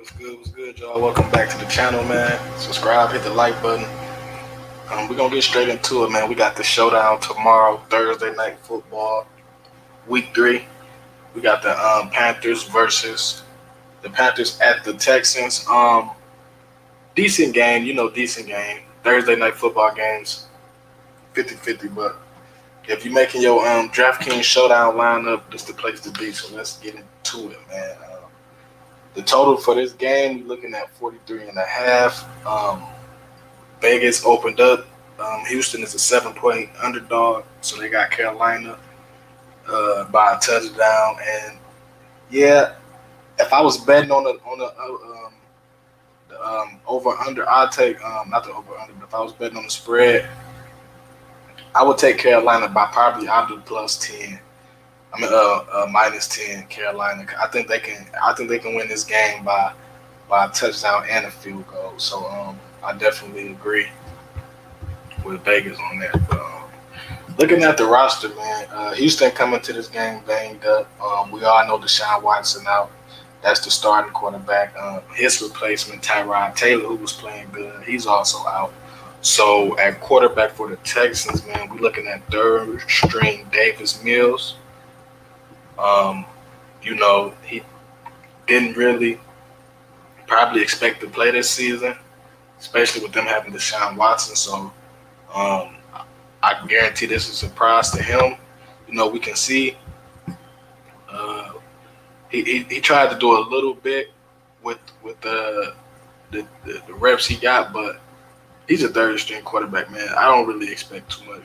What's good, y'all? Welcome back to the channel, man. Subscribe, hit the like button. We're gonna get straight into it, man. We got the showdown tomorrow, Thursday night football, week 3. We got the Panthers versus the Panthers at the Texans. Decent game, decent game. Thursday night football games, 50-50, but if you're making your Draftkings Showdown lineup, this is the place to be. So let's get into it, man. The total for this game, we're looking at 43.5. Vegas opened up. Houston is a 7-point underdog, so they got Carolina by a touchdown. And yeah, if I was betting on the over under, I'd take not the over under, but if I was betting on the spread, I would take Carolina by probably I'll do +10. -10 Carolina. I think they can win this game by a touchdown and a field goal. So I definitely agree with Vegas on that. But looking at the roster, man, Houston coming to this game banged up. We all know Deshaun Watson out. That's the starting quarterback. His replacement, Tyrod Taylor, who was playing good, he's also out. So at quarterback for the Texans, man, we're looking at third string Davis Mills. He didn't really probably expect to play this season, especially with them having Deshaun Watson. So I guarantee this is a surprise to him. We can see he tried to do a little bit with the reps he got, but he's a third string quarterback, man. I don't really expect too much.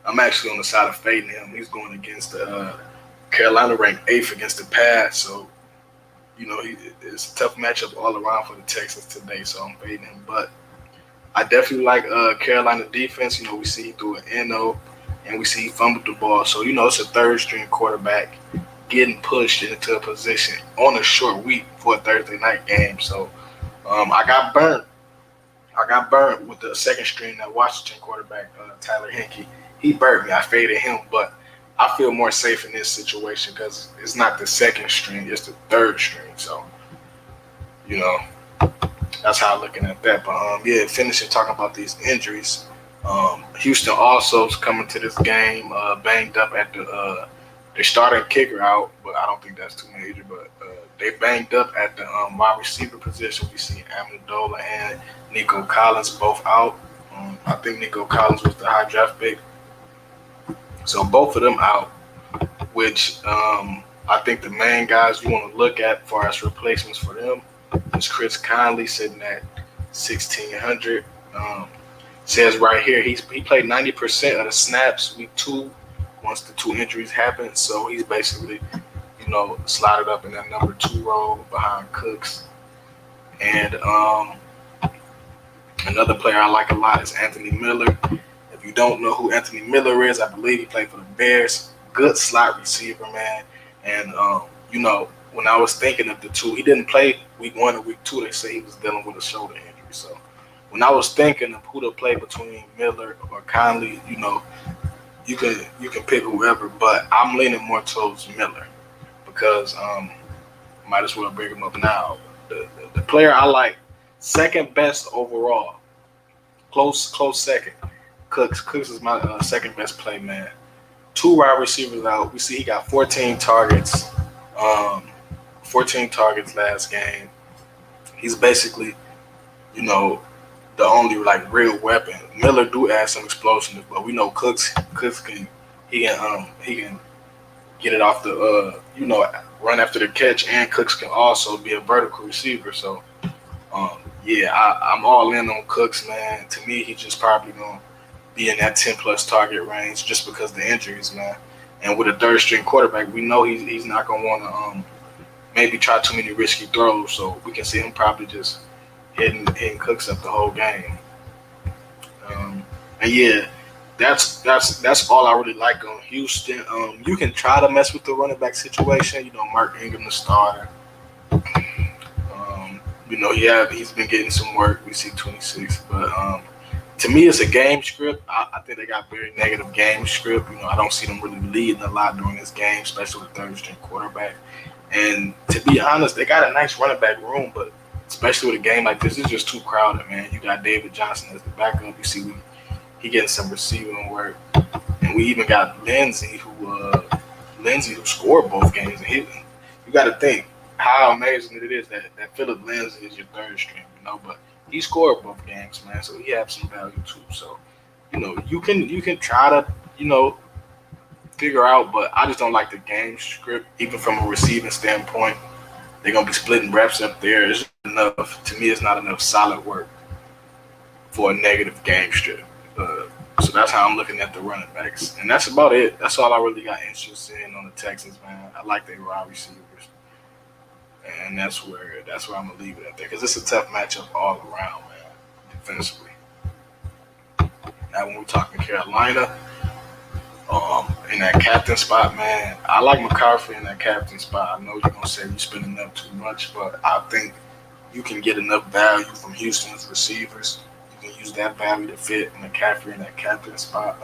I'm actually on the side of fading him. He's going against the Carolina ranked 8th against the pass, so it's a tough matchup all around for the Texans today. So I'm fading him, but I definitely like Carolina defense. We see he threw an NO, and we see he fumbled the ball. So it's a third string quarterback getting pushed into a position on a short week for a Thursday night game. So I got burnt. With the second string, that Washington quarterback, Tyler Hinkie. He burnt me. I faded him, but I feel more safe in this situation because it's not the second string, it's the third string. So, that's how I'm looking at that. But finishing talking about these injuries. Houston also is coming to this game banged up at they're starting kicker out, but I don't think that's too major. But they banged up at the wide receiver position. We see Amendola and Nico Collins both out. I think Nico Collins was the high draft pick. So both of them out, which I think the main guys you want to look at for as replacements for them is Chris Conley sitting at 1,600. Says right here he played 90% of the snaps week 2 once the 2 injuries happened. So he's basically slotted up in that number 2 role behind Cooks. And another player I like a lot is Anthony Miller. If you don't know who Anthony Miller is, I believe he played for the Bears. Good slot receiver, man. And, when I was thinking of the two, he didn't play week 1 or week 2. They say he was dealing with a shoulder injury. So when I was thinking of who to play between Miller or Conley, you can pick whoever. But I'm leaning more towards Miller because might as well bring him up now. The player I like, second best overall, close second. Cooks is my second best play, man. 2 wide receivers out. We see he got 14 targets. 14 targets last game. He's basically, the only real weapon. Miller do add some explosiveness, but we know Cooks can get it off the run after the catch, and Cooks can also be a vertical receiver. So I'm all in on Cooks, man. To me, he's just probably gonna be in that 10+ target range just because of the injuries, man. And with a third string quarterback, we know he's not gonna want to maybe try too many risky throws. So we can see him probably just hitting Cooks up the whole game. That's all I really like on Houston. You can try to mess with the running back situation. Mark Ingram the starter. He's been getting some work. We see 26, but to me, it's a game script. I think they got very negative game script. I don't see them really leading a lot during this game, especially with third string quarterback. And to be honest, they got a nice running back room, but especially with a game like this. It's just too crowded, man. You got David Johnson as the backup. You see, he getting some receiving work, and we even got Lindsey who scored both games. And you got to think how amazing it is that Philip Lindsey is your third string, but he scored both games, man. So he has some value too. So you can try to figure out, but I just don't like the game script, even from a receiving standpoint. They're gonna be splitting reps up there. It's enough to me. It's not enough solid work for a negative game script. So that's how I'm looking at the running backs, and that's about it. That's all I really got interest in on the Texans, man. I like their wide receivers, and that's where I'm gonna leave it at there because it's a tough matchup all around, man, defensively. Now, when we're talking Carolina, in that captain spot, man, I like McCaffrey in that captain spot. I know you're gonna say you're spending up too much, but I think you can get enough value from Houston's receivers. You can use that value to fit McCaffrey in that captain spot.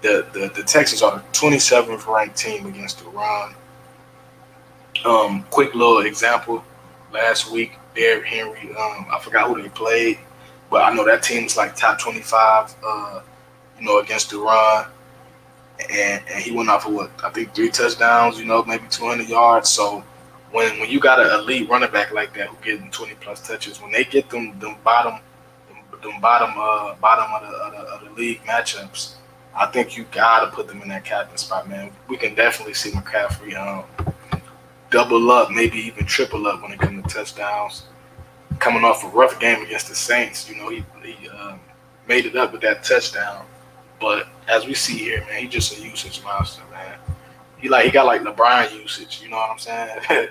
The Texans are the 27th ranked team against the run. Quick little example. Last week, Derrick Henry, I forgot who they played, but I know that team was like top 25, against the run. And he went off of I think 3 touchdowns, maybe 200 yards. So when you got an elite running back like that who getting 20 plus touches, when they get them bottom of the league matchups, I think you gotta put them in that captain spot, man. We can definitely see McCaffrey double up, maybe even triple up when it comes to touchdowns. Coming off a rough game against the Saints, he made it up with that touchdown. But as we see here, man, he's just a usage monster, man. He got like LeBron usage, you know what I'm saying?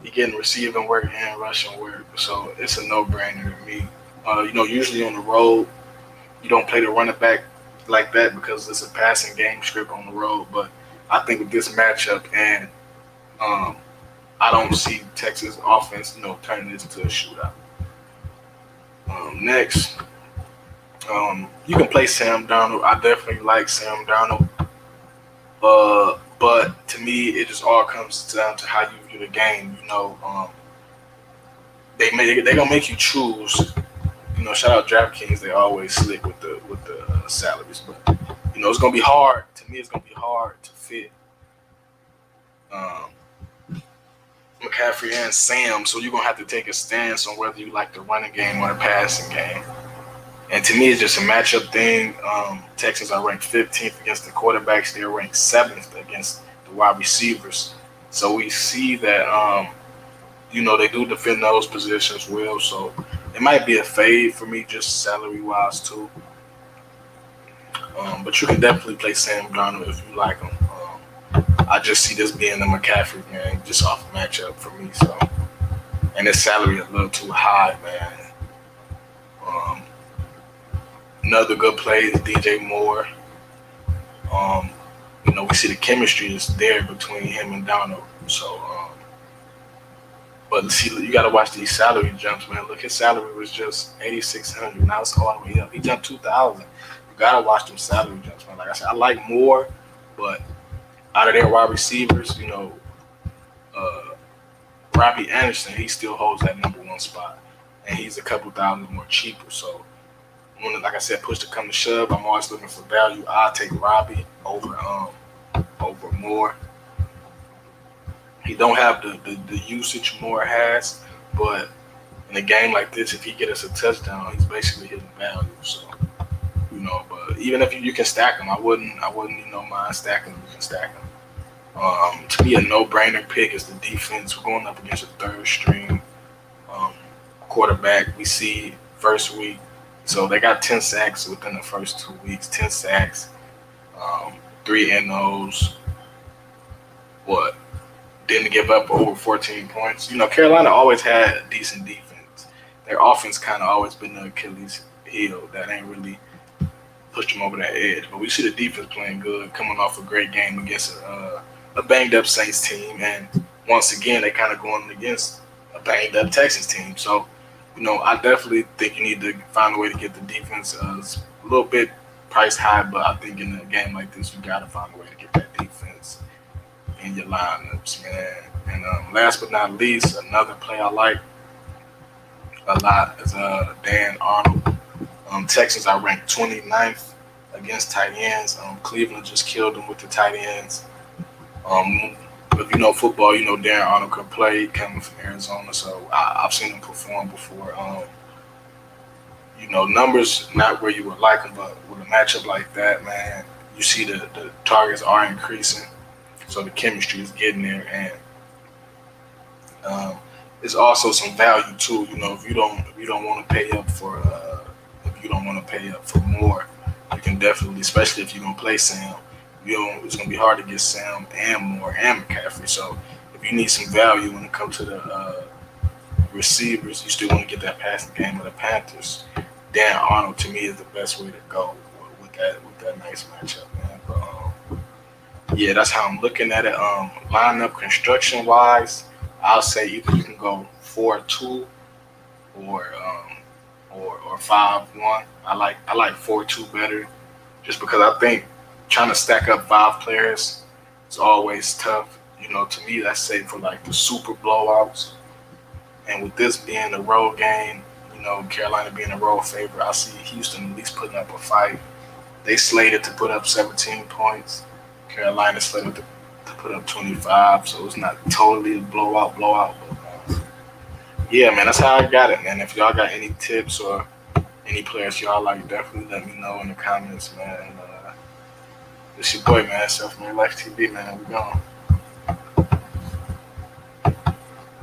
He getting receiving work and rushing work, so it's a no-brainer to me. Usually on the road, you don't play the running back like that because it's a passing game script on the road. But I think with this matchup, and I don't see Texas offense, turning this into a shootout. Next. You can play Sam Darnold. I definitely like Sam Darnold. But to me, it just all comes down to how you view the game. They're gonna make you choose. Shout out DraftKings. They always slick with the salaries, but it's gonna be hard. To me, it's gonna be hard to fit McCaffrey and Sam. So you're gonna have to take a stance on whether you like the running game or the passing game. And to me, it's just a matchup thing. Texans are ranked 15th against the quarterbacks. They're ranked 7th against the wide receivers. So we see that, they do defend those positions well. So it might be a fade for me just salary-wise, too. But you can definitely play Sam Darnold if you like him. I just see this being the McCaffrey game just off matchup for me. So, and his salary is a little too high, man. Another good play is DJ Moore. We see the chemistry is there between him and Donald. So, but see, you got to watch these salary jumps, man. Look, his salary was just $8,600. Now it's all the way up. He jumped $2,000. You got to watch them salary jumps, man. Like I said, I like Moore, but out of their wide receivers, Robbie Anderson, he still holds that number 1 spot, and he's a couple thousand more cheaper. So, like I said, push to come to shove, I'm always looking for value. I'll take Robbie over Moore. He don't have the usage Moore has, but in a game like this, if he get us a touchdown, he's basically hitting value. So, but even if you can stack him, I wouldn't mind stacking him. You can stack him. To me, a no-brainer pick is the defense. We're going up against a third-string quarterback. We see first week. So they got 10 sacks within the first 2 weeks, 10 sacks, 3 NOs. Didn't give up over 14 points. Carolina always had a decent defense. Their offense kind of always been the Achilles heel that ain't really pushed them over that edge. But we see the defense playing good, coming off a great game against a banged-up Saints team. And once again, they kind of going against a banged-up Texans team. So, I definitely think you need to find a way to get the defense a little bit priced high, but I think in a game like this, you got to find a way to get that defense in your lineups, man. And last but not least, another play I like a lot is Dan Arnold. Texans are ranked 29th against tight ends. Cleveland just killed them with the tight ends. If you know football, you know Darren Arnold can play coming from Arizona, so I've seen him perform before. Numbers not where you would like them, but with a matchup like that, man, you see the targets are increasing, so the chemistry is getting there, and it's also some value too. If you don't want to pay up for if you don't want to pay up for more, you can definitely, especially if you're gonna play Sam, it's gonna be hard to get Sam and Moore and McCaffrey. So if you need some value when it comes to the receivers, you still want to get that passing game of the Panthers. Dan Arnold to me is the best way to go with that nice matchup, man. But yeah, that's how I'm looking at it. Lineup construction wise, I'll say either you can go 4-2 or 5-1. I like 4-2 better, just because I think trying to stack up 5 players is always tough. To me, that's safe for like the super blowouts. And with this being a road game, Carolina being a road favorite, I see Houston at least putting up a fight. They slated to put up 17 points. Carolina slated to put up 25, so it's not totally a blowout. But yeah, man, that's how I got it, man. If y'all got any tips or any players y'all like, definitely let me know in the comments, man. It's your boy, man. Self-Made Life TV, man. We gone.